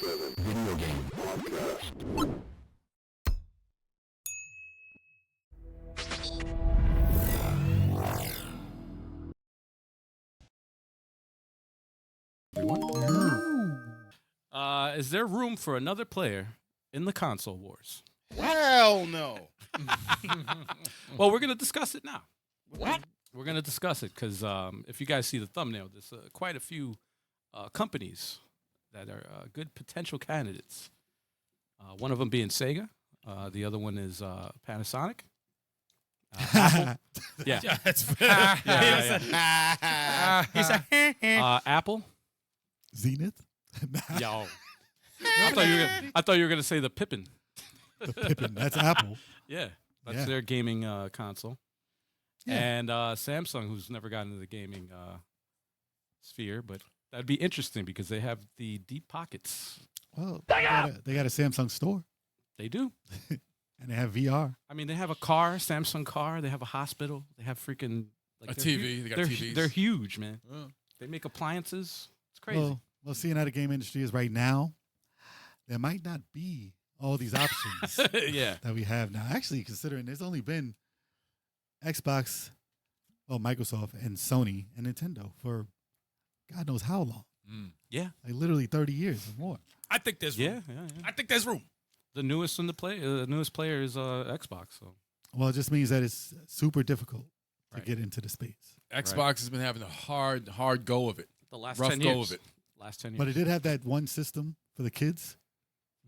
Video game podcast. Is there room for another player in the console wars? Hell no. Well, we're going to discuss it now. What? We're going to discuss it because if you guys see the thumbnail, there's quite a few companies that are good potential candidates. One of them being Sega. The other one is Panasonic. Apple. Yeah. Apple. Zenith? Yo. I thought you were gonna say the Pippin. The Pippin. That's Apple. Yeah, that's Yeah. their gaming console. Yeah. And Samsung, who's never gotten into the gaming sphere, but that'd be interesting because they have the deep pockets. Well, they got a Samsung store, They do. and they have VR. I mean, they have a car, Samsung car. They have a hospital. They have freaking A they're TV. hu- They got they're, TVs. They're huge, man. Oh. They make appliances. It's crazy. Well, seeing how the game industry is right now, there might not be all these options Yeah. that we have now. Actually, considering there's only been Xbox, Microsoft, and Sony and Nintendo for God knows how long. Yeah. Like literally 30 years or more. I think there's room. Yeah. I think there's room. The newest in the newest player is Xbox. So Well, it just means that it's super difficult to Right. get into the space. Xbox has been having a hard go of it. the last Rough 10 go years. of it. Last 10 years. But it did have that one system for the kids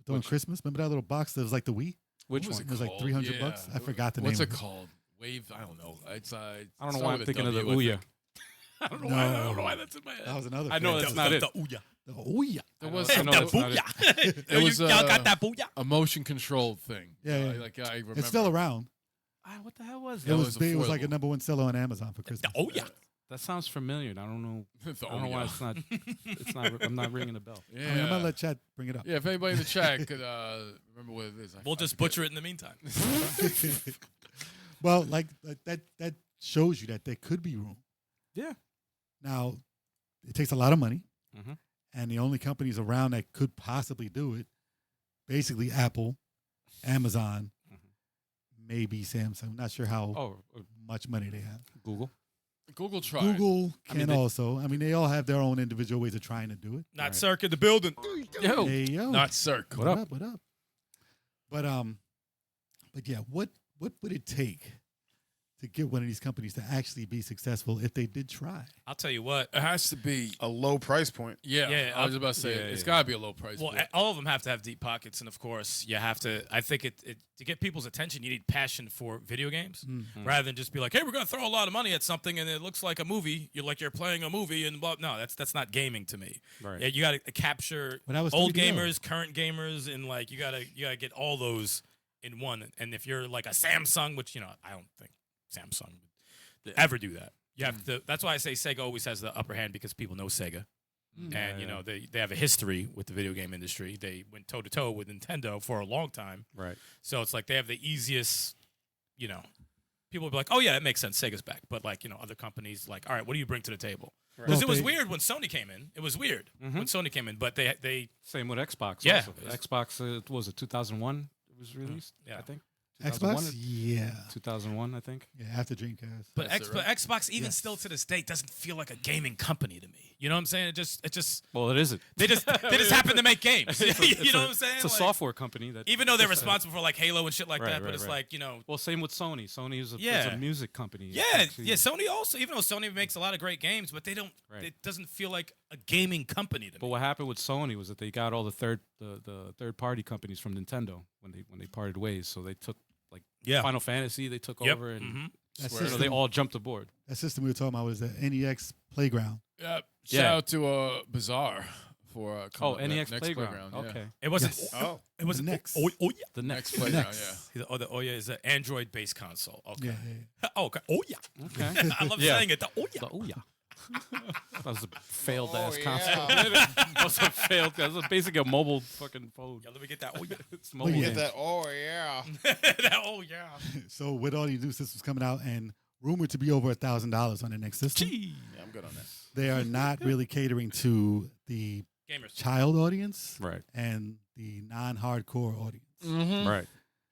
during Which- Christmas. Remember that little box that was like the Wii? Which What was one? It was like called? $300. I forgot the What's name it of it. called? Wave? I don't know. It's I don't know why I'm thinking of the Ouya. I don't know No. why. I don't know why that's in my head. That was another. I know thing. that's not it. The Ouya. The Ouya. There was I some know that's not it. It was, y'all got that booyah. a motion controlled thing. Yeah, yeah. Like I remember. It's still around. What the hell was It that? was big. It was like a affordable. #1 seller on Amazon for The Christmas. Ouya. That sounds familiar. And I don't know. The I don't know why Ouya. it's not. It's not. I'm not ringing a bell. Yeah. I mean, I'm gonna let Chad bring it up. Yeah, if anybody in the chat could remember what it is. We'll just butcher it in the meantime. Well, like that shows you that there could be room. Yeah. Now, it takes a lot of money, Mhm. and the only companies around that could possibly do it, basically Apple, Amazon, maybe Samsung. I'm not sure how Oh, much money they have. Google. Google tried. Google I can mean, they- also. I mean, they all have their own individual ways of trying to do it. Not Right. Cirque in the building. Yo. Hey yo, Not Cirque. What up? What up? But yeah, what would it take to get one of these companies to actually be successful if they did try? I'll tell you what. It has to be. A low price point. Yeah, Yeah, I was about to say yeah, it's yeah. got to be a low price. Well, point. all of them have to have deep pockets, and of course, you have to. I think it to get people's attention, you need passion for video games, rather than just be like, "Hey, we're gonna throw a lot of money at something, and it looks like a movie. You're playing a movie, and blah." No, that's not gaming to me. Right. Yeah, you got to capture But that was old 3DO. gamers, current gamers, and like you gotta get all those in one. And if you're like a Samsung, which I don't think Samsung would ever do that. You have to. That's why I say Sega always has the upper hand because people know Sega. And Yeah. they have a history with the video game industry. They went toe to toe with Nintendo for a long time, Right. so it's like they have the easiest. People will be like, "Oh yeah, that makes sense. Sega's back." But like other companies, like, "All right, what do you bring to the table?" Right. Because Well, it was they- weird when Sony came in. It was weird when Sony came in, but they Same with Xbox. Yeah. Also. Xbox. What was it 2001? It was released. Yeah. I think. Xbox? 2001? Yeah. 2001, I think. Yeah, after Dreamcast. but That's it, right? Xbox even Yes. still to this day doesn't feel like a gaming company to me. You know what I'm saying? It just Well, it isn't. they just happen to make games. You know what I'm saying? It's a Like, software company that. even though they're responsible for like Halo and shit like Right, that, but right, it's right. like Well, same with Sony. Sony is Yeah. a music company. It's Yeah, actually- yeah. Sony also, even though Sony makes a lot of great games, but they don't. Right. It doesn't feel like a gaming company to But me. what happened with Sony was that they got all the third party companies from Nintendo when they parted ways. So they took like Yeah. Final Fantasy, they took Yep. over, and Mhm. That so system, they all jumped aboard. that system we were talking about was the NEX Playground. Yeah. Shout Yeah. out to Bazaar for Oh, coming up with NEX that Playground. yeah. Okay, It wasn't. Yes. Oh, it wasn't. Next. Oh, yeah. the Next next. Playground, Next. yeah. The Ouya is an Android-based console. Okay. Yeah, yeah. Oh, okay. Oh yeah. Okay, I love Yeah. saying it. The Ouya. the Ouya. That was a failed ass Oh, console. yeah. That was a failed. That was basically a mobile fucking phone. Yeah, let me get that. Oh yeah. It's mobile. yeah. Get that? Oh yeah. That, oh yeah. So with all these new systems coming out and rumored to be over $1,000 on the next system, Gee. Yeah, I'm good on that. they are not really catering to the Gamers. child audience Right. and the non-hardcore audience. Mm-hmm. Right.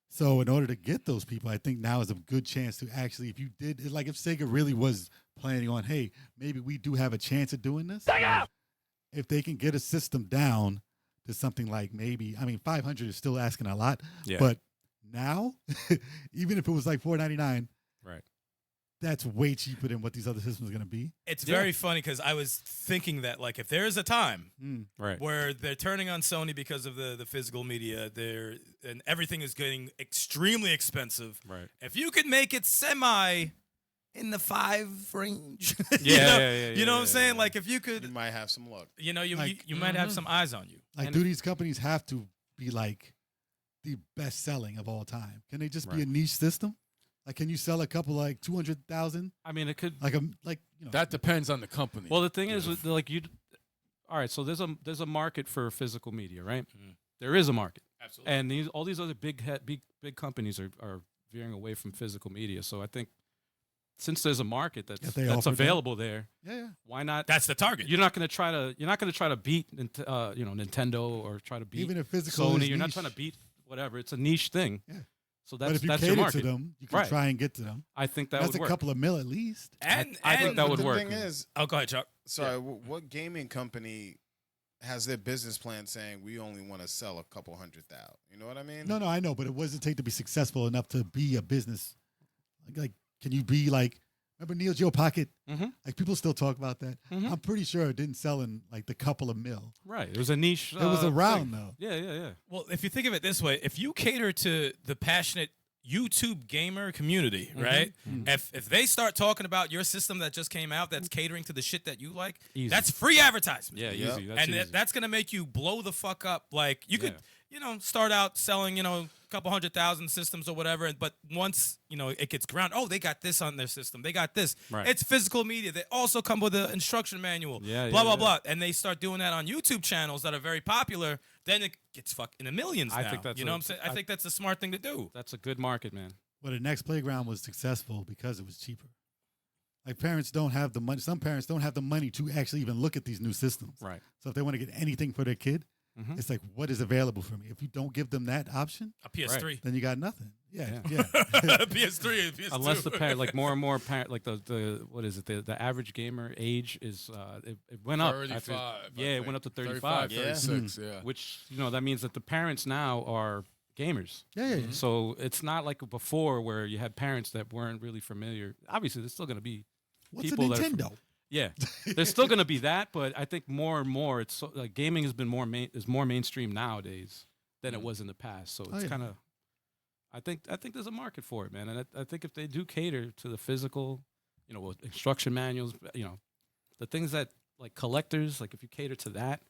So in order to get those people, I think now is a good chance to actually, if you did, like if Sega really was planning on, hey, maybe we do have a chance of doing this. If they can get a system down to something like maybe, I mean, 500 is still asking a lot, Yeah. but now, even if it was like $499, Right. that's way cheaper than what these other systems are going to be. It's Yeah. very funny because I was thinking that like if there is a time Right. where they're turning on Sony because of the physical media, and everything is getting extremely expensive. Right. If you could make it semi in the 5 range, Yeah, you know what I'm saying? yeah. Like if you could, You might have some luck. you know, you Like- you might have some eyes on you. Like, And do these companies have to be like the best selling of all time? Can they just be Right. a niche system? Like, can you sell a couple like 200,000? I mean, it could. Like you know, That depends on the company. Well, the thing is, with, like you. All right, so there's a market for physical media, right? Mhm. There is a market, Absolutely. and all these other big companies are veering away from physical media. So I think since there's a market If that's they offer that. available there, yeah. why not? That's the target. You're not going to try to beat Nintendo or try to beat Even if physical Sony. is You're not niche. trying to beat whatever. It's a niche thing. Yeah. So But if you that's your cater to market. them, you can Right. try and get to them. I think that That's would a work. couple of mil at least. and I think that and- would the work. thing is, Oh, go ahead, Chuck. sorry, what gaming company has their business plan saying we only want to sell a couple 100,000? You know what I mean? No, I know, but it wasn't take to be successful enough to be a business. Like can you be like? Remember Neo Geo Pocket? Mhm. Like people still talk about that. Mhm. I'm pretty sure it didn't sell in like the couple of mil. Right. It was a niche. It was around thing. though. Yeah. Well, if you think of it this way, if you cater to the passionate YouTube gamer community, right? If they start talking about your system that just came out that's catering to the shit that you like, Easy. that's free advertisement. Yeah, Yep. easy. That's and easy. that's going to make you blow the fuck up. Like you could, Yeah. start out selling, a couple 100,000 systems or whatever, but once it gets ground, oh, they got this on their system, they got this. Right. It's physical media. They also come with an instruction manual. Yeah, blah yeah, blah yeah. blah, and they start doing that on YouTube channels that are very popular. Then it gets in the millions. I now. think that's you know a- what I'm saying. I think that's a smart thing to do. That's a good market, man. Well, the next playground was successful because it was cheaper. Like parents don't have the money. Some parents don't have the money to actually even look at these new systems. Right. So if they want to get anything for their kid, Mhm. it's like, what is available for me? If you don't give them that option, A PS3, then you got nothing. Yeah. PS3, and PS2. Unless the parent, like more and more parent, like the what is it? The average gamer age is it went up. 35. Yeah, it went up to 35. 36, yeah. Which that means that the parents now are gamers. Yeah. So it's not like before where you had parents that weren't really familiar. Obviously, there's still going to be What's people a that are Nintendo? yeah. There's still going to be that, but I think more and more it's like gaming has been more mainstream nowadays than it was in the past. So it's yeah. kind of I think there's a market for it, man. And I think if they do cater to the physical, with instruction manuals, the things that like collectors, like if you cater to that,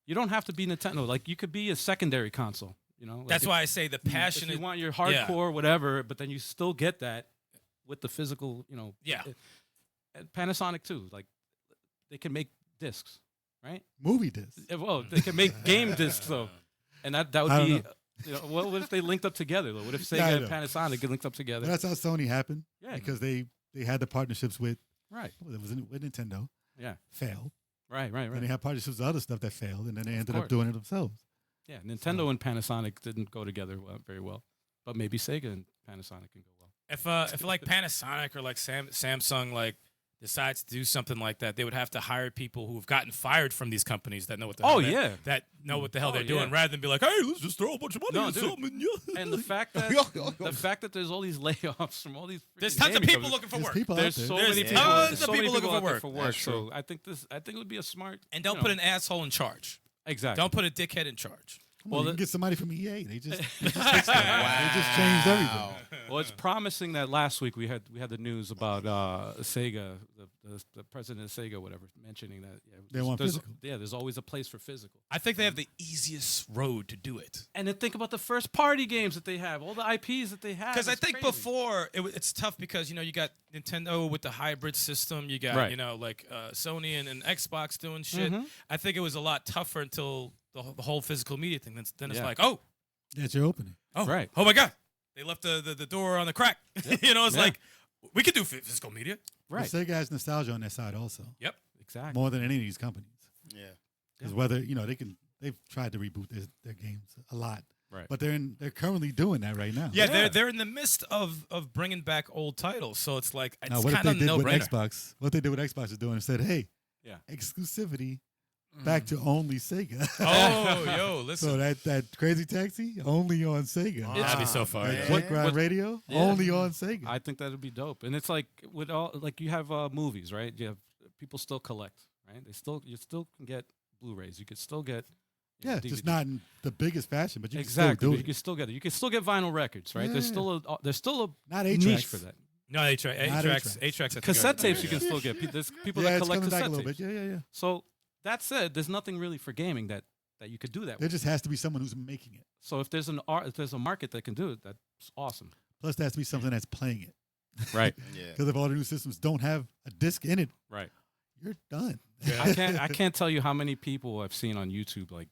you don't have to be Nintendo. Like you could be a secondary console. Like That's why I say the if passionate. you want your hardcore, whatever, but then you still get that with the physical, Yeah. And Panasonic too. Like they can make discs, right? Movie disc. Well, they can make game discs though, and that would I be. don't What if they linked up together though? What if Sega Yeah, I and know. Panasonic get linked up together? But that's how Sony happened. Yeah. Because they had the partnerships with Right. with Nintendo. Yeah. Failed. Right. And they had partnerships with other stuff that failed, and then they ended course. up doing it themselves. Yeah. Nintendo and Panasonic didn't go together very well, but maybe Sega and Panasonic can go well. If like Panasonic or like Samsung like decides to do something like that, they would have to hire people who've gotten fired from these companies that know what the hell that know what the hell they're doing, rather than be like, hey, let's just throw a bunch of money No, at dude. something. Yeah. And the fact that there's all these layoffs from all these There's freaking tons of gaming people companies. looking for There's work. people There's out there. so There's many people. tons There's of so many people looking out for there work. for work. That's true. So I think it would be a smart. And don't put an asshole in charge. Exactly. Don't put a dickhead in charge. Well, you the- can get somebody from EA. They just fixed that. They just changed everything. Well, it's promising that last week we had the news about Sega, the president of Sega, whatever, mentioning that They want physical. Yeah, there's always a place for physical. I think they have the easiest road to do it. And then think about the first party games that they have, all the IPs that they have. Because I It's think crazy. before it's tough because you got Nintendo with the hybrid system, you got Right. like Sony and Xbox doing shit. Mhm. I think it was a lot tougher until the whole physical media thing. Then it's Yeah. like, oh That's your opening. Right. oh my god, they left the door on the crack. It's Yeah. like we could do physical media. Right. But Sega has nostalgia on their side also, Yep. Exactly. more than any of these companies. Yeah. Because whether they've tried to reboot their games a lot, Right. but they're currently doing that right now. Yeah, they're in the midst of bringing back old titles, so it's like Now, it's what if kind they of did no with brainer. Xbox? What they did with Xbox is doing and said, "Hey, Yeah. exclusivity back to only Sega." Oh, yo, listen. So that Crazy Taxi only on Sega. That'd be so fun. That Yeah. Quick Grind What- Radio Yeah. only on Sega. I think that'd be dope. And it's like with all like you have movies, right? You have people still collect, right? You still can get Blu-rays. You could still get yeah, just DVDs. not in the biggest fashion, but you exactly. can still But do you it. can still get it. You can still get vinyl records, right? Yeah. There's still a Not niche 8-tracks. for that. No, Not A-Tracks. A-tracks. A-Tracks. I think Cassette are- tapes you yeah. can still get. There's people Yeah, that it's collect coming back a cassette little tapes. bit. Yeah. So that said, there's nothing really for gaming that you could do that There with. just has to be someone who's making it. So if there's a market that can do it, that's awesome. Plus, there has to be something that's playing it. Right. Yeah. Because if all the new systems don't have a disc in it, Right. you're done. I can't tell you how many people I've seen on YouTube like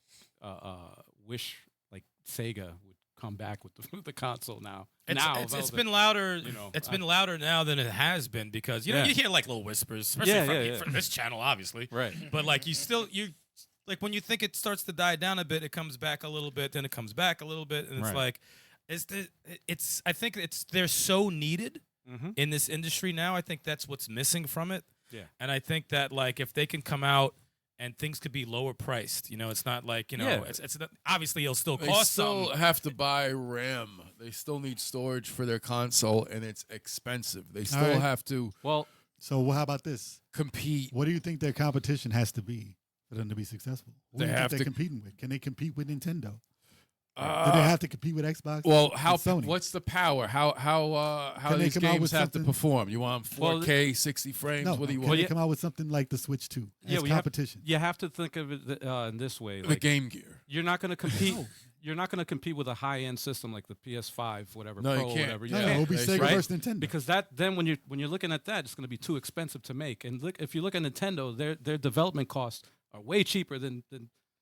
wish like Sega would come back with the console now. It's been louder. you know, It's been louder now than it has been because you Yeah. hear like little whispers, especially Yeah, from this channel, obviously. right. But like you like when you think it starts to die down a bit, it comes back a little bit, then it comes back a little bit, and it's Right. like I think they're so needed Mm-hmm. in this industry now. I think that's what's missing from it. Yeah. And I think that like if they can come out and things could be lower priced, it's not like Yeah. it's not, obviously it'll still They cost still something. have to buy RAM. They still need storage for their console, and it's expensive. They still right. have to Well, So how about this? compete. What do you think their competition has to be for them to be successful? Who They do you have think they're to- competing with? Can they compete with Nintendo? Do Uh, they have to compete with Xbox? Well, how? and Sony? What's the power? How Can they these come out games with have to something- perform? You want 4K, 60 frames? No, What do you can want? they come out with something like the Switch 2 Yeah, as we have- competition? you have to think of it in this way. The Like, Game Gear. you're not going to compete. No. You're not going to compete with a high-end system like the PS5, whatever, No, you Pro, can't. whatever. You No, Yeah. it'll be Right. Sega Right. versus Nintendo. Because then when you're looking at that, it's going to be too expensive to make. And if you look at Nintendo, their development costs are way cheaper than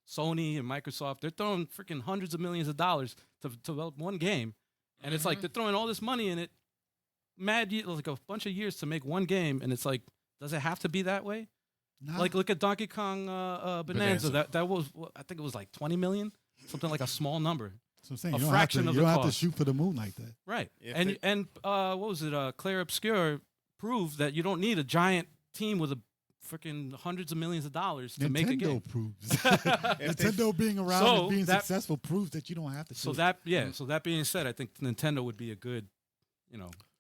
Sony and Microsoft. They're throwing freaking hundreds of millions of dollars to develop one game, and it's like they're throwing all this money in it, like a bunch of years to make one game, and it's like, does it have to be that way? Nah. Like look at Donkey Kong Bonanza. That was I think it was like 20 million, something like a small number. So I'm saying a you don't fraction have of to, the you don't have to cost. shoot for the moon like that. Right. If And they- and what was it? Claire Obscure proved that you don't need a giant team with a freaking hundreds of millions of dollars to make a game. Nintendo proves. Nintendo being around So and being that- successful proves that you don't have to. So do it. so that being said, I think Nintendo would be a good,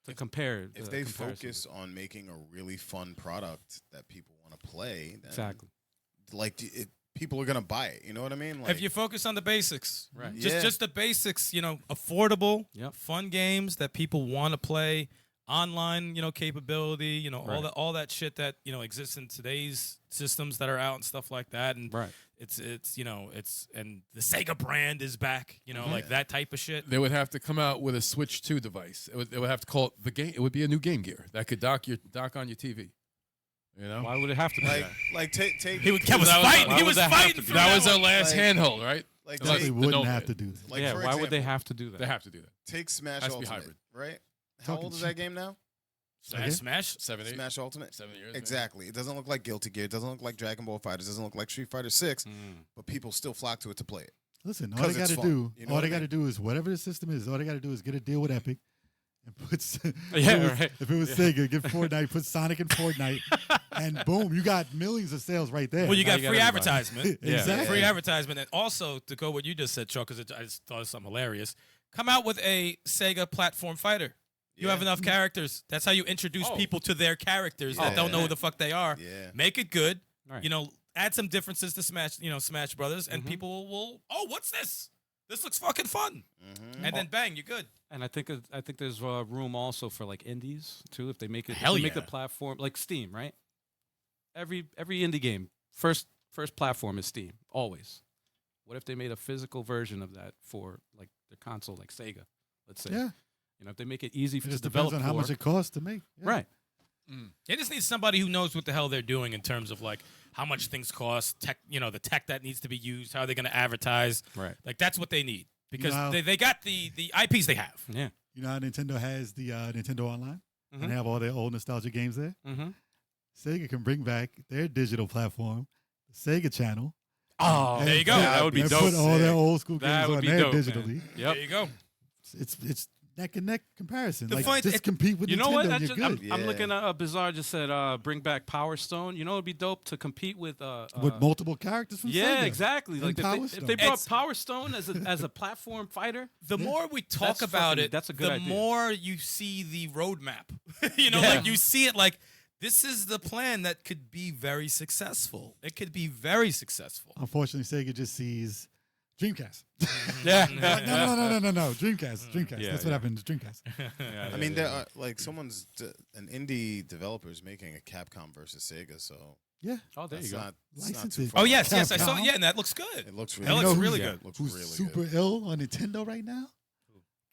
to compare. If they focus on making a really fun product that people want to play, then exactly. like people are gonna buy it. You know what I mean? Like, If you focus on the basics, Right. Yeah. just the basics, affordable, Yep. fun games that people want to play, online, capability, Right. all that shit that exists in today's systems that are out and stuff like that, and Right. it's and the Sega brand is back, like that type of shit. They would have to come out with a Switch 2 device. They would have to call it the game. It would be a new Game Gear that could dock on your TV. You know, Why would it have to be like, that? like take He was fighting. why He would was that have fighting to be for that was one. our last Like- handheld, right? like Unless they take, the wouldn't Note have to did. do that. like Yeah. for Why would they example, have to do that? They have to do that. take Smash Has to be Ultimate, hybrid. right? How Talking old is that cheap. game now? Smash. 7, 8, Smash Ultimate. 7 years. maybe. Exactly. It doesn't look like Guilty Gear. It doesn't look like Dragon Ball FighterZ. It doesn't look like Street Fighter 6. Mm. But people still flock to it to play it. Listen, all 'Cause they got it's to fun. do, You know all what they I got to mean? do is whatever the system is. All they got to do is get a deal with Epic, and put. Right. If it was Sega, give Fortnite, put Sonic in Fortnite, and boom, you got millions of sales right there. Well, you Now got you got free everybody. advertisement. Yeah. Exactly. Free advertisement, and also to go what you just said, Chuck, because I just thought it was something hilarious. Come out with a Sega platform fighter. You have Yeah. enough characters. That's how you introduce Oh. people to their characters that Oh. don't know who the fuck they are. Yeah. Make it good. Right. Add some differences to Smash Brothers, and Mhm. people will. Oh, what's this? This looks fucking fun. Mm-hmm. And then bang, you're good. And I think there's room also for like indies too. If they make it, Hell if they make the yeah. platform like Steam, right? Every indie game first platform is Steam always. What if they made a physical version of that for like the console, like Sega? Let's say, Yeah, if they make it easy it for just to depends develop on how for, much it costs to make. Yeah. right? They just need somebody who knows what the hell they're doing in terms of like how much things cost, tech, the tech that needs to be used, how they're going to advertise. Right. Like that's what they need because No. they got the IPs they have. Yeah. You know how Nintendo has the Nintendo Online, Mhm. and they have all their old nostalgia games there. Mm-hmm. Sega can bring back their digital platform, the Sega Channel, Oh, there you go. That would be and dope. put all their old school That games would on be there dope, man. digitally. Yep. There you go. It's neck and neck comparison. The Like point- just it- compete with You know Nintendo what? and That you're just, good. I'm Yeah. looking at Bizarre just said bring back Power Stone. You know it'd be dope to compete with with multiple characters from yeah, Sega. exactly. And Like if Power they Stone. brought It's- Power Stone as a platform fighter. The more we talk That's about fucking- it, that's a good the idea. more you see the roadmap. You know, Yeah. like you see it like this is the plan that could be very successful. It could be very successful. Unfortunately, Sega just sees Dreamcast. Yeah. Like, no. Dreamcast. Yeah, That's yeah. what happens. Dreamcast. I mean, there are like an indie developer's making a Capcom versus Sega, so Yeah. Oh, there that's you go. not it's not License too it. far Oh yes, off. yes, I saw. Capcom. Yeah, and that looks good. It looks That really looks good. really who's- good. Looks Who's really super good. ill on Nintendo right now?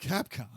Capcom.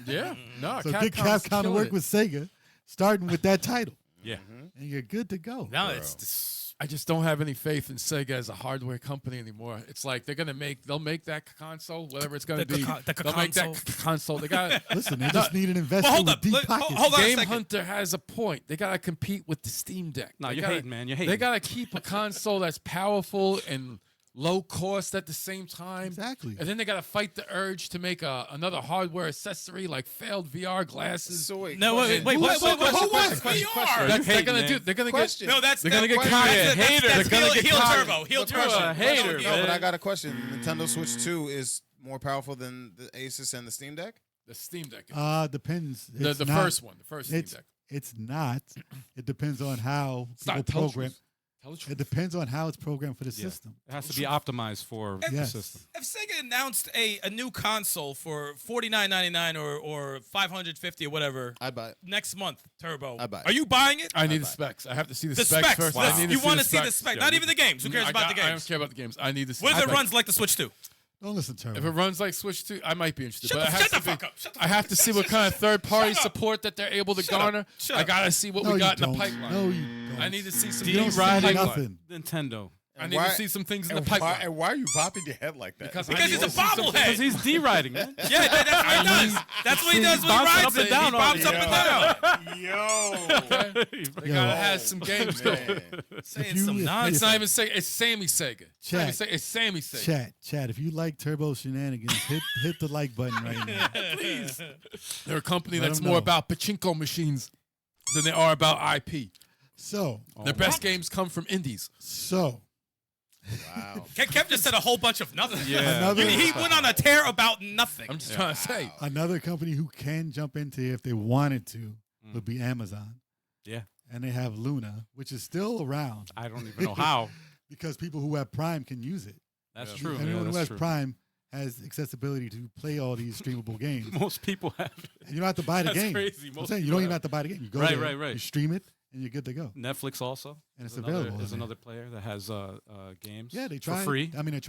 Yeah. No, So get Capcom's Capcom to killing work it. with Sega, starting with that title, Yeah. and you're good to go. No, Bro. it's I just don't have any faith in Sega as a hardware company anymore. It's like they'll make that console, whatever it's gonna The be. the They'll make that console. They got Listen, they just need an investor hold with up. deep Look, pockets. hold on a Game second. Hunter has a point. They gotta compete with the Steam Deck. No, They you're gotta- hating, man. You're hating. They gotta keep a console that's powerful and low cost at the same time. Exactly. And then they gotta fight the urge to make another hardware accessory like failed VR glasses. So wait, No, wait, question. wait, who question, wants question, VR? They're You hating, gonna man. do. They're gonna Question. No, that's They're gonna get that's- cocky. that's- that's- Hater. that's They're gonna get heel cocky. turbo. Heel But turbo. question. a hater, No, but man. I got a question. Nintendo Switch 2 is more powerful than the Asus and the Steam Deck? the Steam Deck. Depends. the It's the not- first one. The first Steam It's Deck. it's not. It depends on how It's people not. Tell the program. truth. Tell the It truth. depends on how it's programmed for the Yeah. system. It has to be optimized for the Yes. system. If Sega announced a new console for $49.99 or $550 or whatever I'd buy it. next month, Turbo, I'd buy it. are you buying it? I need the specs. I have to see the, The specs specs. first. Wow. I need You want to see the specs, not even the games. Who cares about the I don't games? care about the games. I need the What specs. if it runs like the Switch 2? Don't listen to her. If it runs like Switch 2, I might be interested. Shut but the- it has shut to the be- fuck up. Shut the I have to see what kind of third-party Shut up. support that they're able to Shut up. garner. Shut I up. gotta see what no, we got you in the don't. pipeline. No, you don't. I need to see some You don't things see in the riding pipeline. nothing. Nintendo. I need to see some things in the pipeline. And why are you bopping your head like that? Because Because he's a Because bobblehead. he's D-riding, man. Yeah, that's what he does. That's what he does when he bouncing rides up and it. down He on bobs it. up and down. Yo. They gotta have some games though. Man. Saying you- some if- nonsense. It's not even Sega. It's Sammy Sega. It's not even Chat. Sega, it's Sammy Sega. Chat. If you like Turbo Shenanigans, hit the like button right now. Please. They're a company Let that's them more know. about pachinko machines than they are about IP. So, Their best games come from indies. Wow. Kev just said a whole bunch of nothing. Yeah. Another- He went on a tear about nothing. I'm just trying to say. another company who can jump into it if they wanted to would be Amazon. Yeah. And they have Luna, which is still around I don't even know how. because people who have Prime can use it. That's true. Anyone Yeah, who that's has true. Prime has accessibility to play all these streamable games. Most people have it. And you don't have to buy the That's game. crazy. I'm Most saying you people don't even have have to buy the game. You go Right, there, right. you stream it, and you're good to go. Netflix also. And it's is another- available Is in there. another player that has games. Yeah, they for try free. I mean, they were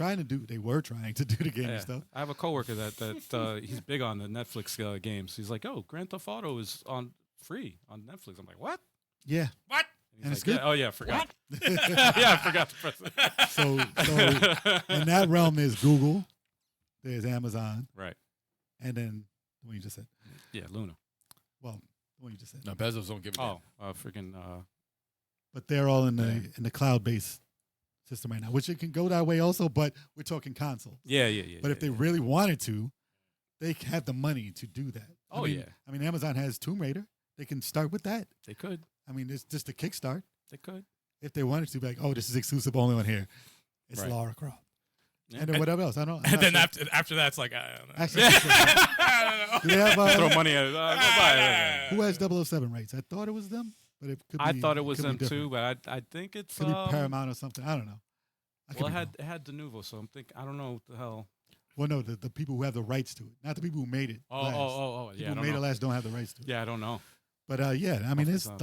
trying to do the game Yeah. stuff. I have a coworker that he's big on the Netflix games. He's like, "Oh, Grand Theft Auto is on free on Netflix." I'm like, "What?" Yeah. What? And And he's it's like, good. "Yeah, oh yeah, I forgot." Yeah, I forgot to press it. So in that realm, there's Google, there's Amazon, Right. and then the one you just said. Yeah, Luna. Well, the one you just said. No, Bezos don't give a damn. Oh, freaking. But they're all in the cloud-based system right now, which it can go that way also. But we're talking console. Yeah. But if they really wanted to, they have the money to do that. Oh, yeah. I mean, Amazon has Tomb Raider. They can start with that. They could. I mean, it's just a kickstart. They could. If they wanted to, be like, oh, this is exclusive only on here. It's Right. Lara Croft. Yeah. And then whatever else? I don't. I'm And not then sure. after that, it's like, I don't know. Actually, I don't know. do they have, Throw money at it. Go buy it. who has 007 rights? I thought it was them, but it could be. I thought it was could be them different. too, but I think it's Could be Paramount or something. I don't know. I could Well, be wrong. it had Denuvo, so I'm thinking I don't know what the hell. Well, no, the people who have the rights to it, not the people who made it. Oh, last. yeah. I People who don't made know. it last don't have the rights to it. Yeah, I don't know. But yeah, I mean, Off the it's top.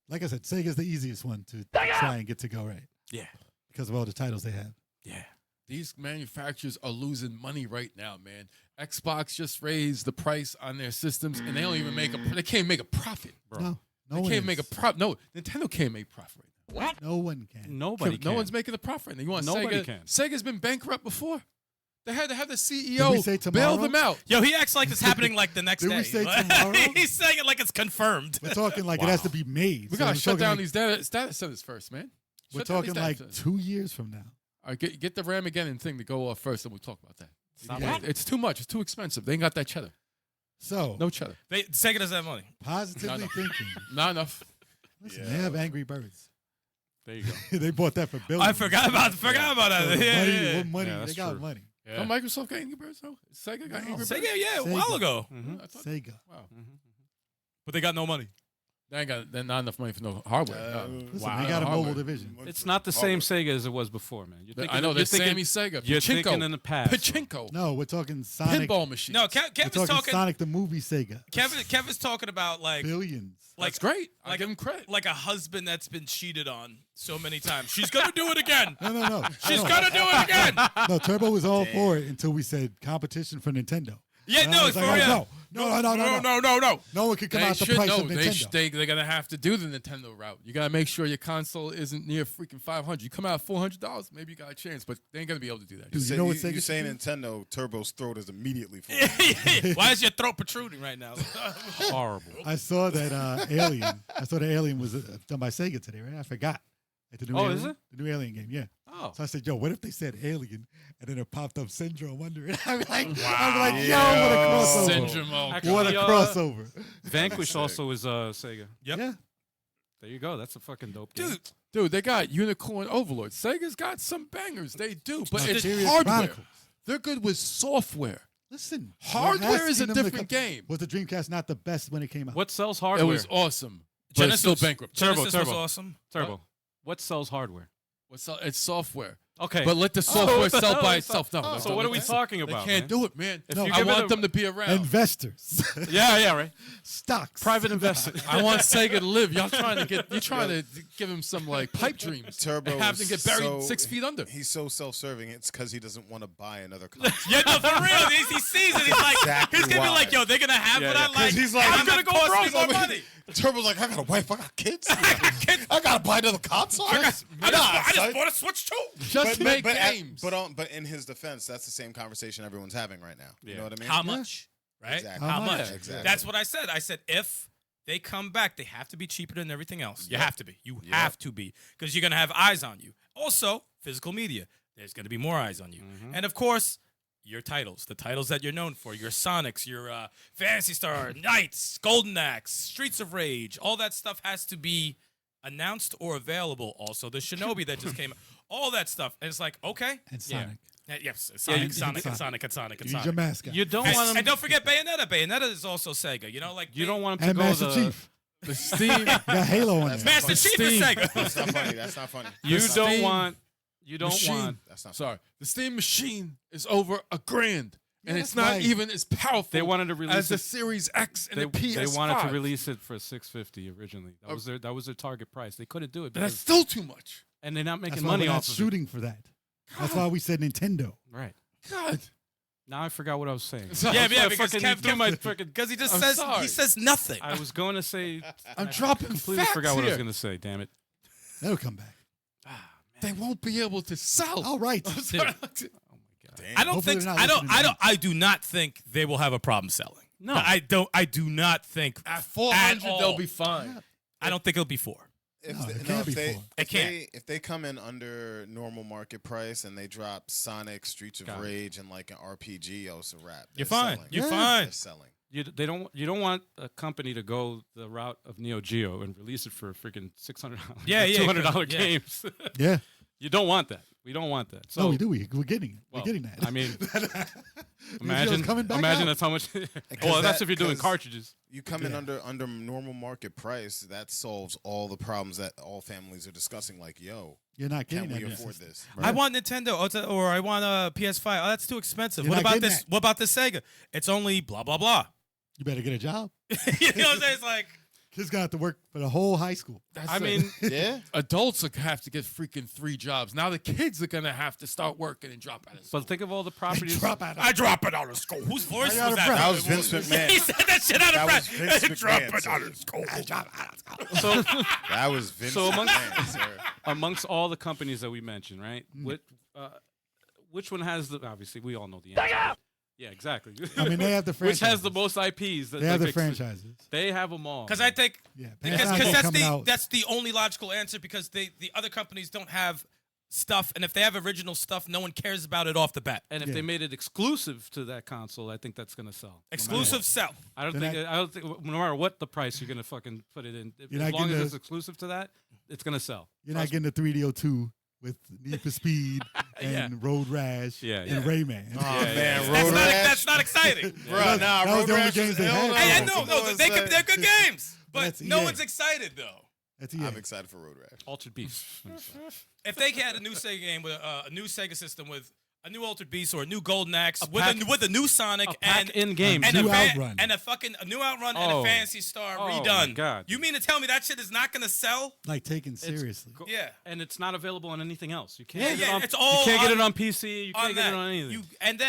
like I said, Sega's the easiest one to try and get to go right Yeah. because of all the titles they have. Yeah. These manufacturers are losing money right now, man. Xbox just raised the price on their systems, and they don't even make they can't make a profit. Bro. No, They one can't is. make a profit. No, Nintendo can't make profit right now. No one can. Nobody No can. one's making a profit right now. You want Nobody Sega? can. Sega's been bankrupt before. They had to have the Did we CEO say bail tomorrow? them out. Yo, he acts like it's happening like the next Did day. we say tomorrow? He's saying it like it's confirmed. We're talking like it has to be made. We So gotta we're shut talking down like, these data centers first, man. We're Shut down these talking data like centers. 2 years from now. All right, get the Ramageddon thing to go off first, and we'll talk about that. Stop Yeah. it. It's too much. It's too expensive. They ain't got that cheddar. So No cheddar. Sega doesn't have money. positively No. thinking. Not enough. Listen, they have Angry Birds. There you go. They bought that for billions. I forgot about So that. Yeah. What money? Yeah, They that's got true. money. Yeah. Don't Microsoft got Angry Birds though? Sega got Angry Birds. Sega, yeah, a Sega. while ago, Mhm. I thought- Sega. Wow. but they got no money. They ain't got not enough money for no hardware. Listen, Wow. they got a Hardware. mobile division. It's not the same Sega as it was before, man. You're I know. you're There's thinking, Sammy Sega. You're Pachinko. thinking in the past. Pachinko. No, we're talking Sonic. Pinball machines. No, We're Kevin's talking talking. Sonic the movie Sega. Kevin's talking about like Billions. That's great. I like- give him credit. like a husband that's been cheated on so many times. She's gonna do it again. No. She's no. gonna do it again. No, Turbo was all for it until we said competition for Nintendo. Yeah, And no, I it's was for like, real. No. No one could come They out the should price know. of Nintendo. They're gonna have to do the Nintendo route. You gotta make sure your console isn't near freaking $500. You come out $400, maybe you got a chance, but they ain't gonna be able to do that. Dude, Say- you know what you Sega say should Nintendo, Turbo's throat is immediately full. Why is your throat protruding right now? Horrible. I saw that Alien. I saw the Alien was done by Sega today, right? I forgot. Like the new Oh, Alien, is it? The new Alien game, yeah. Oh. So I said, yo, what if they said Alien and then it popped up Syndrome under it? I'm like, yo, what a crossover. Syndrome. Oh, Actually, What a crossover. Vanquish also is Sega. Yep. Yeah. There you go. That's a fucking dope game. Dude, they got Unicorn Overlord. Sega's got some bangers. They do, but it's Mysterious hardware. Chronicles. They're good with software. Listen. Hardware we're is a asking them to different game. Was the Dreamcast not the best when it came out? What sells It hardware? was awesome, but it's still bankrupt. Genesis was Turbo. awesome. Turbo. What sells hardware? It's software. Okay. But let the software what the sell hell by is that? itself. No, So what are we talking They about? can't man? do it, man. If No, you I give it want a- them to be around. Investors. Yeah, right. Stocks. Private investors. I want Sega to live. You're trying to give him some like pipe dreams. Turbo and have them get buried so- 6 feet under. He's so self-serving. It's because he doesn't want to buy another console. Yeah, no, for real. He sees it. He's like, Exactly he's gonna be why. like, yo, they're gonna have Yeah, what yeah. I like. He's like, I'm I'm gonna gonna go go cost me broke. more money. Turbo's like, I got a wife, I got kids. I gotta buy another console. I just son. bought a Switch too. Just make games. But in his defense, that's the same conversation everyone's having right now. You Yeah. know what I mean? How much? Right? Exactly. How How much? much? Exactly. That's what I said. I said if they come back, they have to be cheaper than everything else. You Yep. have to be. You Yep. have to be because you're gonna have eyes on you. Also, physical media. There's gonna be more eyes on you, and of course, your titles, the titles that you're known for, your Sonics, your Fantasy Star, Knights, Golden Axe, Streets of Rage. All that stuff has to be announced or available. Also, the Shinobi that just came. All that stuff. And it's like, okay. And Sonic. Yes, Sonic, and Sonic, and Sonic. Sonic, and Sonic, and Use your Sonic. mascot. You don't And, want and them. don't forget Bayonetta. Bayonetta is also Sega. You know, like You don't want them to and go Master the. Chief. The Steam. You got Halo on That's there. not Master funny. Chief is Steam. Sega. That's not funny. That's not funny. You That's don't Steam want. You don't machine. want. That's not. Sorry, the Steam machine is over $1,000, and Yeah, it's that's not right. even as powerful. They wanted to release as the it. Series X and They, the PS5. they wanted to release it for $650 originally. That was their target price. They couldn't do it, But that's because, still too much. and they're not That's making why money we're not off of it. shooting for that. That's why we said Nintendo. Right. God. Now I forgot what I was saying. Yeah, I because fucking Kev threw my fucking. Because he just I'm says sorry. he says nothing. I was going to say. I'm I dropping completely facts forgot what I was here. going to say. Damn it. That'll come back. They won't be able to sell. All right. I'm sorry. Oh my god. I don't Hopefully think they're not I don't listening I to don't I do not think they will have a problem selling. No. I do not think At 400, all. they'll be fine. I don't think it'll be 4. If No, they, it no, can't if be they, full. It can't. if they come in under normal market price and they drop Sonic, Streets of Got it. Rage, and like an RPG, it's a wrap. You're They're fine. selling. You're Yeah. fine. They're selling. You don't want a company to go the route of Neo Geo and release it for freaking $600. Yeah, yeah, $200 yeah. games. Yeah. You don't want that. We don't want that. So No, we do. We're getting it. well, We're getting that. I mean, Neo imagine Geo's coming back imagine out. that's how much. Because Well, that's that- if you're doing 'cause cartridges. You come in Yeah. under normal market price, that solves all the problems that all families are discussing. Like, yo, You're not can getting we that. new afford system. this? I want Nintendo or I want a PS5. Oh, that's too expensive. You're What not about getting this? that. What about this Sega? It's only blah blah blah. You better get a job. You know what I'm saying? It's like Kids gonna have to work for the whole high school. I mean, Yeah. adults are have to get freaking 3 jobs. Now the kids are gonna have to start working and drop out of school. but think of all the properties. Drop out. I drop it out of school. Whose voice out was of that? breath. That was Vince McMahon. He said that shit out of That was breath. Vince Drop McMahon, it out of sir. school. So That was Vince So amongst- McMahon, sir. amongst all the companies that we mentioned, right? Which one has the? Obviously, we all know the answer. Yeah, exactly. I mean, they have the Which franchises. has the most IPs? That They have the makes- franchises. They have them all. Because I think Yeah. because Panasonic that's coming the out. that's the only logical answer because the other companies don't have stuff, and if they have original stuff, no one cares about it off the bat. And if Yeah. they made it exclusive to that console, I think that's gonna sell. Exclusive sell. I don't Then think. I don't think. No matter what the price, you're gonna fucking put it in. You're As not long as getting it's the- exclusive to that, it's gonna sell. You're not getting the 3DO2 with Need for Speed and Road Rash Yeah, and yeah. Rayman. Oh Yeah, man, yeah. Road Rash. That's not exciting. Bro, That nah, was Road the only Rash games is they hell had. no. Hey, Oh, no, they're good games, but That's no EA. one's excited though. That's EA. I'm excited for Road Rash. Altered Beast. If they had a new Sega game with a new Sega system with a new Altered Beast or a new Golden Axe with pack- a new Sonic A pack in game. and New a Outrun. and a fucking a new Outrun and Oh. a Fantasy Star Oh, redone. my God. You mean to tell me that shit is not gonna sell? Like taken seriously. Yeah. And it's not available on anything else. You can't. Yeah, get yeah, it on, it's all You can't get on- it on PC. You can't On get that, it on anything. and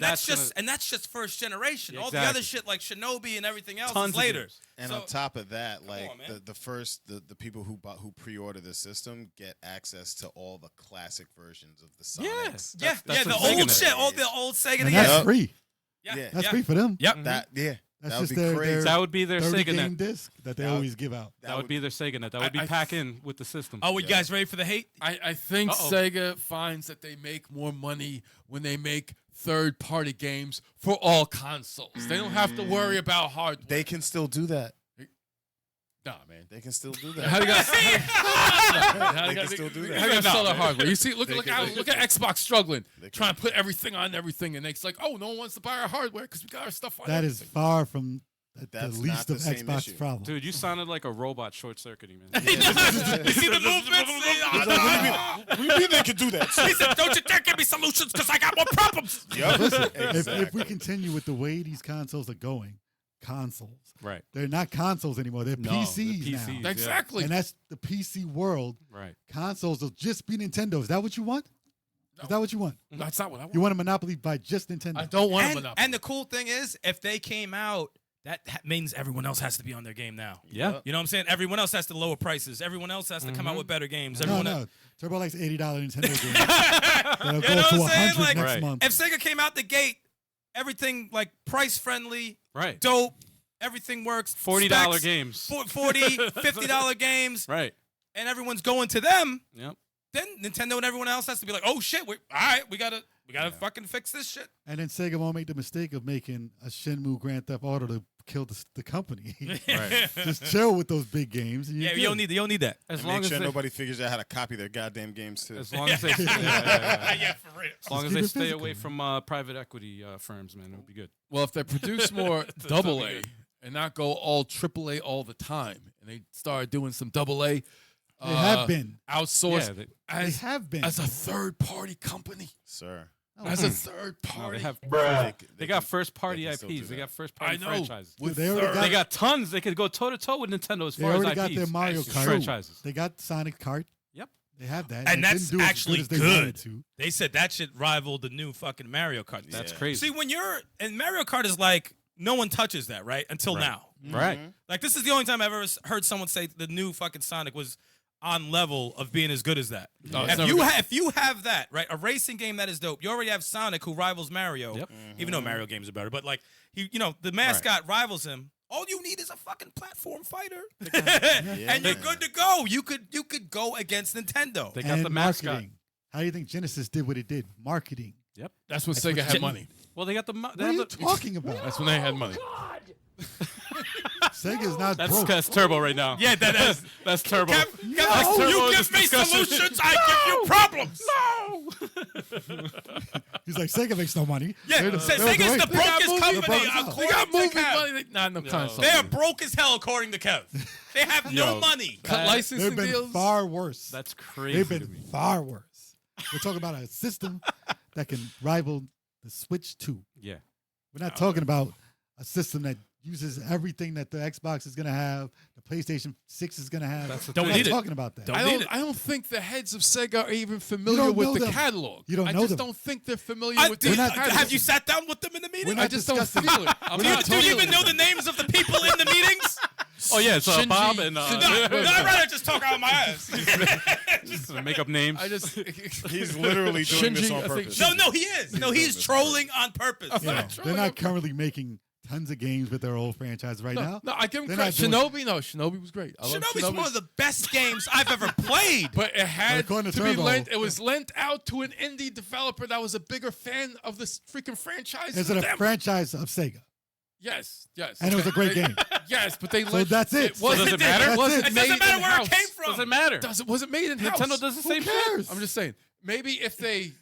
that's That's just first generation. Yeah, All the other exactly. shit like Shinobi and everything else Tons is of later. games. And So- on top of that, like on, man. the people who pre-order the system get access to all the classic versions of the Sonics. Yeah. yeah, That's yeah, the what Sega old does. shit, all the old Sega. And Yeah, that's Yep. free. Yeah. That's free for them. Yep. That That's that would just be their- crazy. their- That would be their 30 Sega game net. disc that they That always give out. That would be their Sega net. That would be I- pack in with the system. Oh, you guys ready for the hate? I think Uh-oh. Sega finds that they make more money when they make third-party games for all consoles. They don't have to worry about hardware. They can still do that. Nah, man. They can still do How that. do you guys? They can still do that. How do you sell their hardware? You see, look They can- look at Xbox struggling, They can- trying to put everything on everything, and it's like, oh, no one wants to buy our hardware because we got our stuff on. That is everything. far from the That's not least the of same Xbox issue. problems. Dude, you sounded like a robot short circuiting, man. You see the movements? What do you mean they can do that? He said, "Don't you dare give me solutions, because I got more problems." Yep. Listen, if Exactly. we continue with the way these consoles are going, Right. they're not consoles anymore. They're No, PCs, they're now. PCs. Exactly. And that's the PC world. Right. Consoles will just be Nintendo. Is that what you want? Is that what you want? That's not what I want. You want a monopoly by just Nintendo? I don't want a And, monopoly. and the cool thing is, if they came out, that means everyone else has to be on their game now. Yeah. You know what I'm saying? Everyone else has to lower prices. Everyone else has to come out with better games. No, Everyone no. else. Turbo likes $80 Nintendo games. That'll You go know up to what I'm saying? 100 Like, next Right. month. If Sega came out the gate, everything like price friendly, Right. dope, everything works. $40 specs, games. $40, $50 games, Right. and everyone's going to them. Yep. Then Nintendo and everyone else has to be like, oh shit, all right, we gotta fucking fix this shit. And then Sega won't make the mistake of making a Shenmue Grand Theft Auto to kill the company. Right. Just chill with those big games. And Yeah, you're you don't good. need that. As And long make as sure they, nobody figures out how to copy their goddamn games too. as long as they, yeah. for real. As long as keep they it stay physical, away man. from private equity firms, man, it'll be good. Well, if they produce more double A and not go all triple A all the time, and they start doing some double A, They have been. outsourced Yeah, They as have been. as a third party company, Sir. Oh, as a man. third no, party. they have. They They got can- first party they can still do IPs. They that. got first I party know. franchises. With They already third- got- They got tons. They could go toe to toe with Nintendo as They far as already IPs. got their Mario Actually, Kart. franchises. They got Sonic Kart. Yep. They have that. And it that's didn't do as actually as they good. wanted to. They said that shit rivaled the new fucking Mario Kart. That's Yeah. crazy. See, when you're and Mario Kart is like no one touches that, right? Until Right. now. Right. Like this is the only time I've ever heard someone say the new fucking Sonic was on level of being as good as that. No, it's if never you gonna- if you have that, right, a racing game that is dope. You already have Sonic who rivals Mario, Yep. even though Mario games are better. But like the mascot rivals him. All you need is a fucking platform fighter, and you're good to go. You could go against Nintendo. They got And the mascot. marketing. How do you think Genesis did what it did? Marketing. Yep. That's when Sega had money. Well, they got the. They What are have you the talking about? That's when they had money. Sega's not that's, broke. that's turbo right now. Yeah, that is. That's turbo. Kev, That's turbo you in give this me discussion. solutions, I give you problems. He's like, Sega makes no money. Yeah, They're Sega's the brokest movie- company. they're broke as hell. They got according movie to Kev. money. Not enough time. No. They are broke as hell, according to Kev. They have no Yo. money. Cut That- licensing They've been deals. far worse. That's crazy. They've to been me. far worse. We're talking about a system that can rival the Switch 2. Yeah. We're not talking about a system that uses everything that the Xbox is going to have, the PlayStation 6 is going to have. That's the Don't We're thing. need it. not talking about that. Don't I need don't. it. I don't think the heads of Sega are even familiar don't with know the them. catalog. You don't I know just them. don't think they're familiar with the Dude, not- catalog. have you sat down with them in the We're meeting? not I just don't discussing- feel it. I'm We're not not Do you totally- even know the names of the people in the meetings? Oh yeah, it's Shinji- Bob and No, I'd rather just talk out of my ass. just make up names. I just. He's literally doing this Shinji, on I think purpose. No, he is. No, he's trolling on purpose. You know, they're not currently making tons of games with their old franchise right now. No, I give him They're credit. not Shinobi, Shinobi was great. I love Shinobi's Shinobi. one of the best games I've ever played. But it had according to to be Turbo- lent. It was lent out to an indie developer that was a bigger fan of this freaking franchise. Is than it a them. franchise of Sega? Yes. And it was a great game. Yes, but they So lent. that's it. It wasn't, does it matter? That's wasn't it. It made doesn't matter where in-house. it came from. Doesn't matter. Wasn't made in house. Nintendo does the same cares? shit. I'm just saying. Maybe if they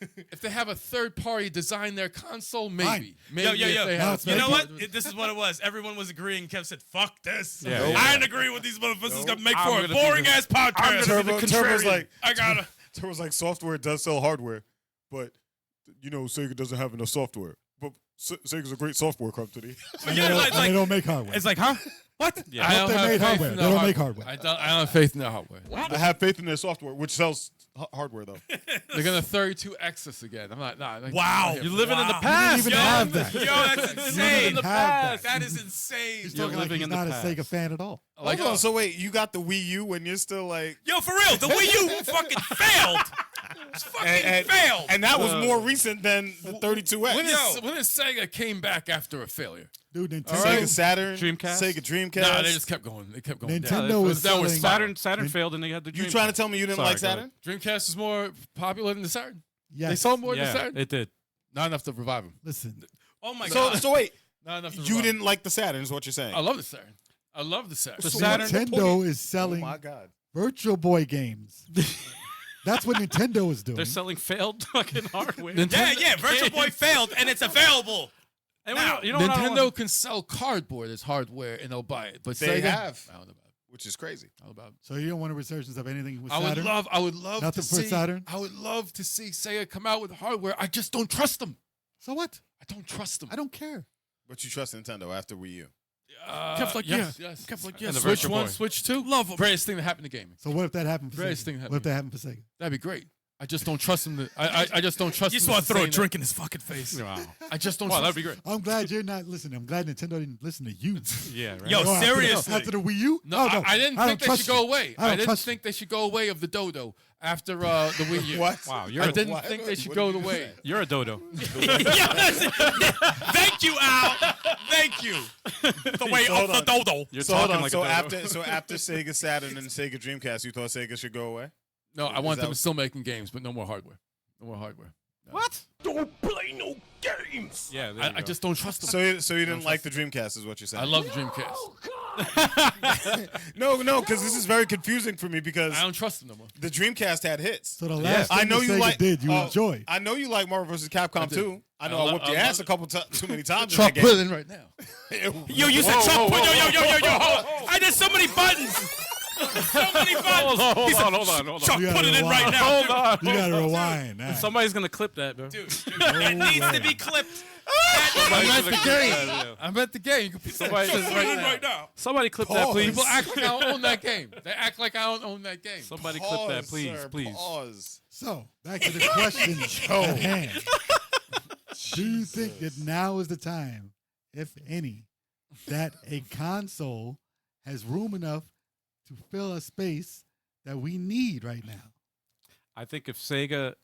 have a third party design their console, maybe. Fine. Maybe Yo. if they No, have it's You know Maybe. what? This is what it was. Everyone was agreeing. Kev said, "Fuck this. Yeah, I yeah. didn't agree with these motherfuckers. Gonna make I'm for a gonna be boring the- ass podcast." Turbo's like, I gotta. Turbo's like, software does sell hardware, but Sega doesn't have enough software. But Sega's a great software company. And, Yeah, they, don't, like- and they don't make hardware. It's like, huh? What? Yeah. I don't they have made faith hardware. in They their don't make hardware. I don't have faith in their hardware. I have faith in their software, which sells hardware though. They're gonna 32X this again. I'm not. Wow. You're living in the Wow. past. even Yo, have that. Yo, that's You don't insane. even have that. That is insane. He's You're talking like living he's in the not a past. Sega fan at all. Like, Hold on, so wait, you got the Wii U and you're still like, Yo, for real, the Wii U fucking failed. It's fucking failed. and that was more recent than the 32X. when is Sega came back after a failure? Dude, Nintendo, Sega Saturn, Dreamcast? Sega Dreamcast. Nah, they just kept going. They kept going. down. Nintendo That is was selling. Saturn failed, and they had the. You Dreamcast. trying to tell me you didn't Sorry, like go ahead. Saturn? Dreamcast is more popular than the Saturn. Yes. They sold more than the Yeah, Saturn. it did. Not enough to revive them. Listen, Oh my So god. so wait, Not enough to you revive 'em. didn't like the Saturn is what you're saying? I love the Saturn. I love the Saturn. The so Saturn- Nintendo is Oh selling my god. Virtual Boy games. That's what Nintendo is doing. They're selling failed fucking hardware. Yeah, Virtual Boy failed, and it's available. And Now, you know what I don't Nintendo want? can sell cardboard as hardware and they'll buy it, but They Sega, have. I don't know about it. Which is crazy. I don't know about it. So you don't want a resurgence of anything with I Saturn? would love Nothing to for see. Saturn? I would love to see Sega come out with hardware. I just don't trust them. So what? I don't trust them. I don't care. But you trust Nintendo after Wii U. Kept like yes, yes. Kept like, And yes. the Switch Virtual 1, Boy. Switch 2. Love 'em. Greatest thing that happened to gaming. So what if that happened for Greatest Sega? thing happened What if to that happened for Sega? That'd be great. I just don't trust them. I just don't trust You just them. want to throw a saying drink in his fucking face. Wow. that. I just don't Wow, trust that'd be great. I'm glad you're not listening. I'm glad Nintendo didn't listen to you. Yeah, right. Yo, Oh, after the- seriously. After the Wii U? No, Oh, I didn't I think don't they should trust go you. away. I I don't didn't trust think they should go away of the dodo after the Wii U. What? Wow, you're I a, didn't think they should go the way. you're a dodo. Thank you, Al. Thank you. The way hold of the on. dodo. You're So hold talking on. like So a dodo. after Sega Saturn and Sega Dreamcast, you thought Sega should go away? No, I Is want that them what- still making games, but no more hardware. No more hardware. What? Don't play no games. Yeah, there you I go. just don't trust them. So you didn't like the Dreamcast, is what you're saying? I love the Dreamcast. No, because this is very confusing for me because I don't trust them no more. the Dreamcast had hits. So the last I thing know that you Sega like. did, you oh, enjoyed. I know you like Marvel vs. Capcom did. too. I know I I lo- whooped your I ass love- a couple too many times. Trump in put that it in right now. game. Yo, you said Trump. Yo. I did so many buttons. So many buttons. Hold He said, on. Chuck, You put gotta it in right rewind. now. Hold on. You gotta rewind. Nah. Somebody's gonna clip that, bro. Dude, that needs to be clipped. I'm at the Yeah, game. yeah. I'm at the game. You can put Somebody, Put it in right now. somebody clip that, please. People act like I don't own that game. They act like I don't own that game. Somebody clip that, Pause, please, sir, please. Pause. So back to the question at hand. Do you think that now is the time, if any, that a console has room enough to fill a space that we need right now? I think if Sega,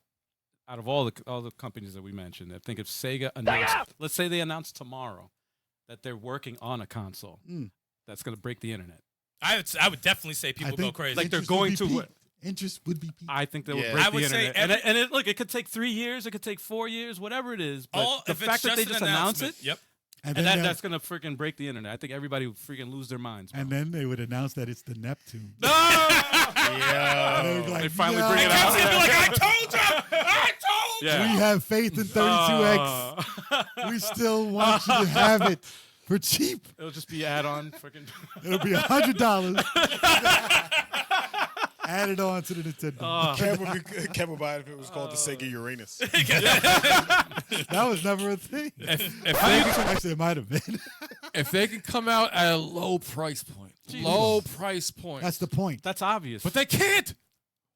out of all the companies that we mentioned, I think if Sega announced, let's say they announced tomorrow that they're working on a console, Mm. that's gonna break the internet. I would definitely say people go crazy. Like they're interest would going be to peaked. what? Interest would be peaked. I think they would Yeah. break I the would say internet. And look, it could take 3 years, it could take 4 years, whatever it is. But All, the if fact it's that they an just announce it, announcement, Yep. and and then, that's gonna freaking break the internet. I think everybody would freaking lose their minds. and then they would announce that it's the Neptune. No! And they would be like, They finally "Yeah, bring it Kev's out. gonna be like, I told you. I told you. Yeah. We have faith in 32X. We still want you to have it for cheap. It'll just be add-on freaking. It'll be $100 added on to the Nintendo. Kev would buy it if it was called the Sega Uranus. That was never a thing. If they can, Actually, it might have been. if they can come out at a low price point, That's the point. That's obvious. but they can't.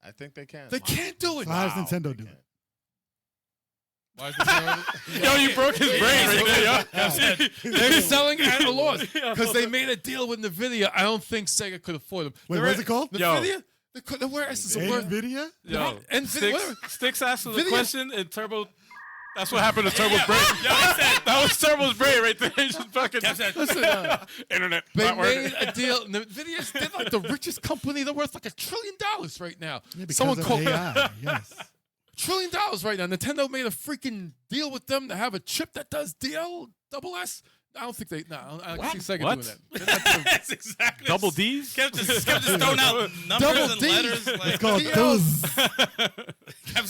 I think they can. They can't do it. So how does Nintendo do it? Why is this Yo, you broke his brain right there, yo. They're selling at a loss because they made a deal with NVIDIA. I don't think Sega could afford them. Wait, what's it called? Yo. NVIDIA? Where is this a word? NVIDIA? Yo, And Sticks, whatever. Sticks asked the Video- question, and Turbo That's what happened to Turbo's brain. That was Turbo's brain right there. He just fucking Listen, internet. they not working. made a deal. NVIDIA's they're like the richest company. They're worth like $1 trillion right now. Yeah, because Someone of called AI. Yes. $1 trillion right now. Nintendo made a freaking deal with them to have a chip that does DLSS. I don't think they. No, I can see Sega What? doing that. They're not doing- That's exactly Double D's? Kev just throwing out numbers Double and D. letters. It's Like, called those.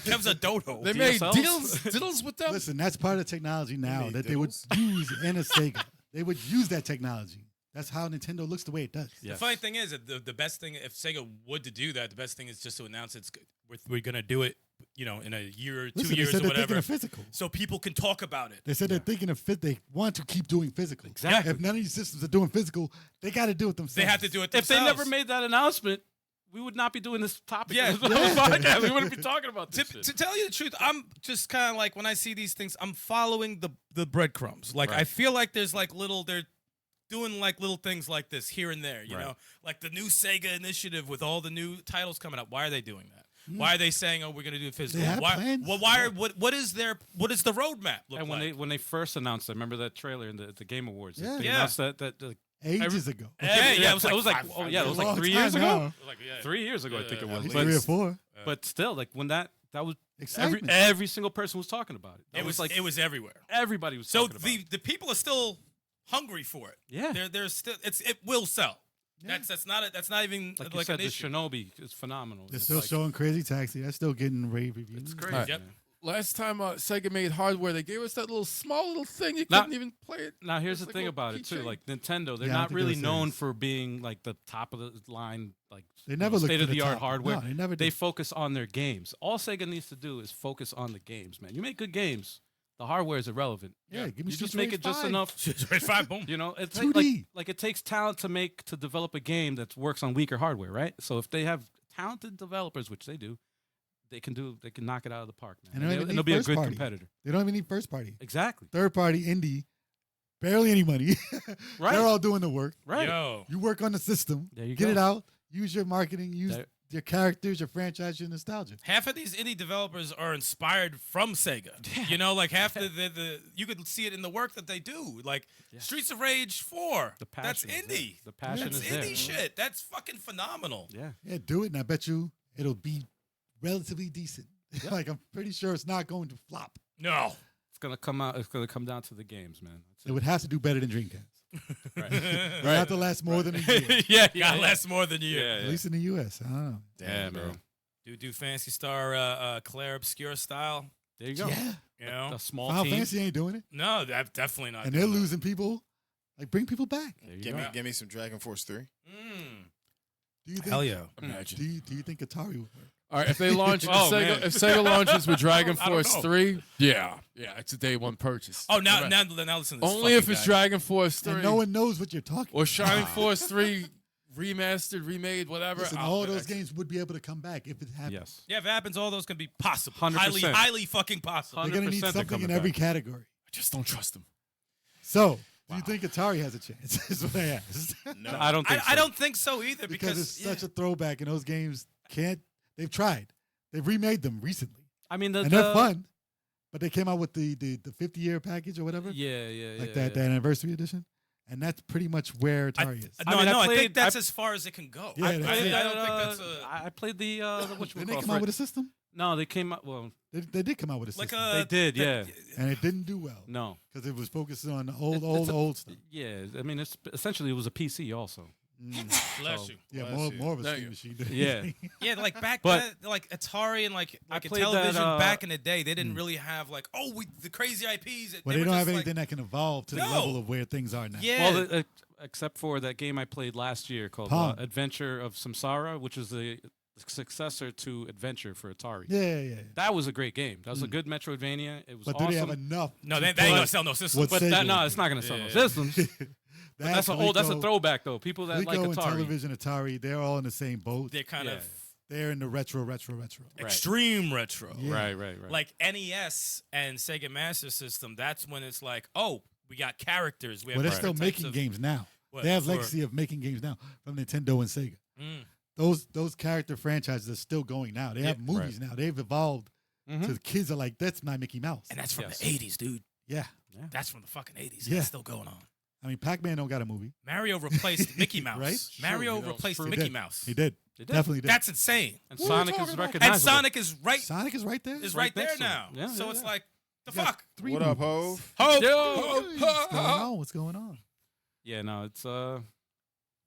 Kev's a dodo. They made DSLs? deals with them. Listen, that's part of the technology now made that they would use in a Sega. They would use that technology. That's how Nintendo looks the way it does. Yes. The funny thing is that the best thing, if Sega would to do that, the best thing is just to announce we're going to do it, in a year or 2 Listen, years they said or they're whatever, thinking of physical. so people can talk about it. They said they're thinking of they want to keep doing physical. Exactly. If none of these systems are doing physical, they got to do it themselves. They have to do it If themselves. they never made that announcement, we would not be doing this topic. Yeah. on this podcast. We wouldn't be talking about this. To tell you the truth, I'm just kind of like, when I see these things, I'm following the breadcrumbs. Like, Right. I feel like there's like they're doing like little things like this here and there, you Right. know? Like the new Sega initiative with all the new titles coming up. Why are they doing that? Why are they saying, "Oh, we're going to do it physical"? They have plans. Well, what is the roadmap look And like? when they first announced it, remember that trailer in the Game Awards? Yeah. They Yeah. announced that Ages ago. Yeah, it was like it was five like Long 3 time years ago. now. 3 years ago, I think it Yeah, was. at But, 3 or 4. but still, like when that was Excitement. every single person was talking about it. That It was like it was everywhere. everybody was So talking about it. the people are still hungry for it. Yeah. They're still it will sell. Yeah. That's not even Like like you said, an the issue. Shinobi is phenomenal. They're It's still like- showing Crazy Taxi. That's still getting rave reviews. It's crazy. All right. Yep. man. Last time Sega made hardware, they gave us that small little thing. You Now- couldn't even play it. Now here's It's the like thing a about it too. keychain. Like Nintendo, they're Yeah, I don't not think really they're known serious. for being like the top of the line, like They never looked state of to the art top. hardware. No, they never They did. focus on their games. All Sega needs to do is focus on the games, man. You make good games, the hardware is irrelevant. Yeah, give me You just Street make it just Fighter 5. enough. Right, five, boom. You know, it's 2D. like it takes talent to develop a game that works on weaker hardware, right? So if they have talented developers, which they do, they can knock it out of the park, man. And they don't even they'll need be a first good party. competitor. They don't even need first party. Exactly. Third party indie, barely any money. Right. They're all doing the work. Right. Yo. You work on the system. There you Get go. it out. Use your marketing. Use There- your characters, your franchise, your nostalgia. Half of these indie developers are inspired from Sega. You know, like half the you could see it in the work that they do. Like Streets of Rage 4. The That's passion is there. indie. The passion That's is there. indie shit. That's fucking phenomenal. Yeah. Yeah, do it, and I bet you it'll be relatively decent. Like I'm pretty sure it's not going to flop. No. It's gonna come out. It's gonna come down to the games, man. It would have to do better than Dreamcast. Right. It would have to last more than a year, yeah. Got less more than a year. Yeah. at least in the U.S. I don't know. Yeah, man. Do Fantasy Star Claire Obscure style. There you go. Yeah, You know? A small Final team. Fantasy ain't doing it, No, that's definitely not. and they're doing that. losing people. Like bring people back. There you Give go. me, give me some Dragon Force 3. Do you think? Hell yeah. Imagine. Do you think Atari would work? All right, if they launch, Oh, man. if Sega launches with Dragon I don't Force know. 3, yeah, it's a day one purchase. Oh, now Correct. listen to this. Only if fucking it's guy. Dragon Force 3 And no one knows what you're talking. or Shining Force 3 remastered, remade, whatever. Listen, I'll- all those games would be able to come back if it happens. Yes. Yeah, if it happens, all those can be possible. 100%. Highly fucking possible. They're gonna need 100% they're something in coming every back. category. I just don't trust them. So, do you think Atari has a chance? Is what I asked. No, I don't think. I so. don't think so either because it's yeah. such a throwback, and those games can't. They've tried. They've remade them recently, I mean, and they're fun. But they came out with the 50-year package or whatever, Yeah, yeah, like yeah. that anniversary edition, and that's pretty much where Atari is. No, I mean, I I think played- that's as far as it can go. Yeah, I, that's I, it. I don't think that's a I played the what you Didn't they call come out with a system? No, they came out. Well, They did come out with a like system, a. they did. Yeah. and it didn't do well No. because it was focused on the It's a- old stuff. Yeah. I mean, it's essentially it was a PC also. Bless So- you. Yeah, Bless you. more of a There steam you machine. Yeah. Yeah, like back But- then, like Atari and like a played that, television back in the day, they didn't really have like the crazy IPs. Well, they were don't just have like- anything that can evolve to the No. level of where things are now. Yeah. Well, except for that game I played last year called Pong. Adventure of Samsara, which is the successor to Adventure for Atari. Yeah. That was a great game. That was a good Metroidvania. It was But awesome. do they have enough? no, to they ain't put gonna sell no system. what but Sega that, no, would it's do? not going to sell no Yeah. systems. That, That's a Coleco- throwback though. People that like Coleco and Atari. Television Atari, they're all in the same boat. They're kind Yeah. of They're in the retro. Right. extreme retro. Yeah. Right. Like NES and Sega Master System. That's when it's like, oh, we got characters. We have Well, they're different still types making of- games now. What, They have for- legacy of making games now from Nintendo and Sega. Mm. Those character franchises are still going now. They have movies now. They've evolved Mhm. to the kids are like, that's not Mickey Mouse. And that's from Yes. the 80s, dude. Yeah. That's from the fucking 80s. Yeah. It's still going on. I mean, Pac-Man don't got a movie. Mario replaced Mickey Mouse. Right? Mario Sure, you know, replaced true. Mickey did. Mouse. He did. They did. Definitely did. That's insane. And What are you Sonic talking is about? recognizable. And Sonic is right Sonic is right there. is right right there next to him. now. Yeah, So yeah, it's yeah. like the You got fuck. 3 What up, movies. Hove? Ho! What's going on? What's going on? Yeah, no, it's The,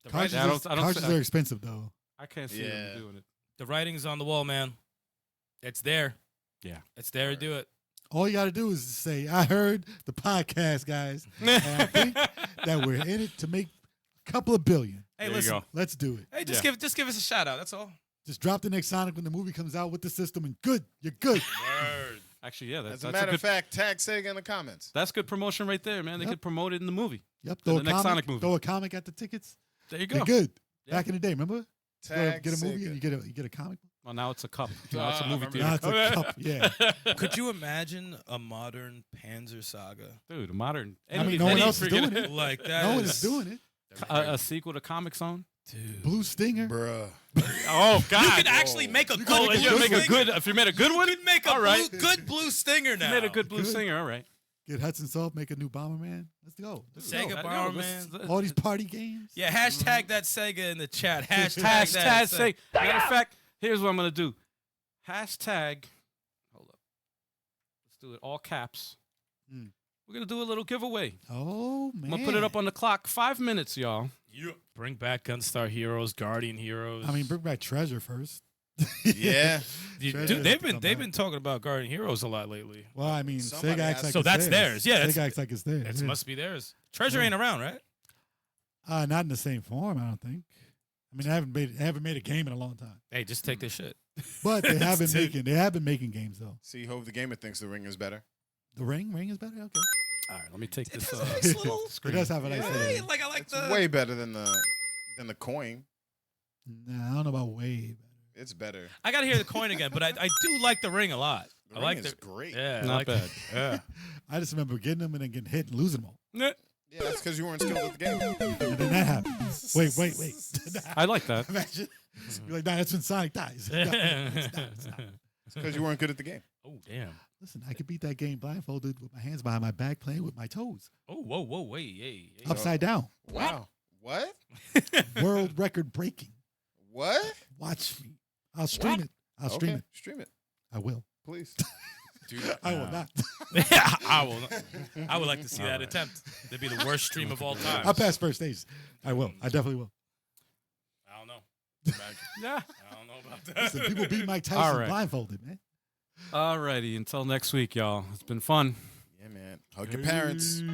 Cartridges, writing, I don't cartridges I- are expensive, though. I can't see Yeah. them doing it. the writing's on the wall, man. It's there. Yeah. It's there to do it. All you got to do is say, I heard the podcast, guys. And I think that we're in it to make a couple of billion. Hey, There you listen. go. Let's do it. Hey, just Yeah. give us a shout out. That's all. Just drop the next Sonic when the movie comes out with the system, and good. You're good. Word. Actually, yeah, As that's a a matter good, of fact, tag Sega in the comments. that's good promotion right there, man. They Yep. could promote it in the movie. Yep. The next Sonic movie. Throw a comic at the tickets. There you You're go. good. Yeah. Back in the day, remember? You Tag get a movie Sega. and you get a comic. Well, now it's a cup. Now it's a I movie remember theater. Now it's a cup. Yeah. Could you imagine a modern Panzer Saga Dude, a modern. I mean, no one else is freaking- doing it. like that? No one is doing it. A sequel to Comic Zone. Dude. Blue Stinger. Bruh. Oh God! You could actually make a good Oh, blue if you make a stinger. good, if you made a good one, You could make a all right. good blue stinger now. You made a good blue Good. singer. All right. Get Hudson Soft. Make a new Bomberman. Let's go. Sega No, Bomberman. this- All these party games. Yeah, hashtag that Sega in the chat. Hashtag Hashtag that say. Matter of fact, here's what I'm gonna do. Hashtag. Hold up. Let's do it all caps. Mm. We're gonna do a little giveaway. Oh man. I'm gonna put it up on the clock. 5 minutes, y'all. Bring back Gunstar Heroes, Guardian Heroes. I mean, bring back Treasure first. Yeah. Treasure Dude, they've come been back. talking about Guardian Heroes a lot lately. Well, I mean, Somebody Sega acts has- like So it's that's theirs. Yeah, Sega acts like it's theirs. It yeah. must be theirs. Treasure Yeah. ain't around, right? Not in the same form, I don't think. I mean, they haven't made a game in a long time. Hey, just take this shit. But they have been Dude. making games though. See, Hove the Gamer thinks the ring is better. The ring is better. Okay, All right, let me take It this has a off nice the little- it screen. does have a nice. Right? Like I like It's the way better than the coin. Nah, I don't know about way better. It's better. I gotta hear the coin again, but I do like the ring a lot. The I ring like is the great. yeah, I Not like bad. Yeah. I just remember getting them and then getting hit and losing them all, Yeah, that's because you weren't skilled at the game. and then that happened. Wait. I like that. Imagine. You're like, nah, that's when Sonic dies. No, it's not. It's because you weren't good at the game. Oh damn. Listen, I could beat that game blindfolded with my hands behind my back, playing with my toes, Oh whoa, wait, hey. upside down. Wow. What? World record breaking. What? Watch me. I'll stream it. I'll stream it. Stream it, I will. please. Dude, I will not. Yeah, I will. I would like to see that attempt. That'd be the worst stream of all time. I'll pass first stage. I will. I definitely will. I don't know. Yeah. I don't know about that. Listen, people beat Mike Tyson All right. blindfolded, man. Alrighty. Until next week, y'all. It's been fun. Yeah, man. Hug your parents. Peace.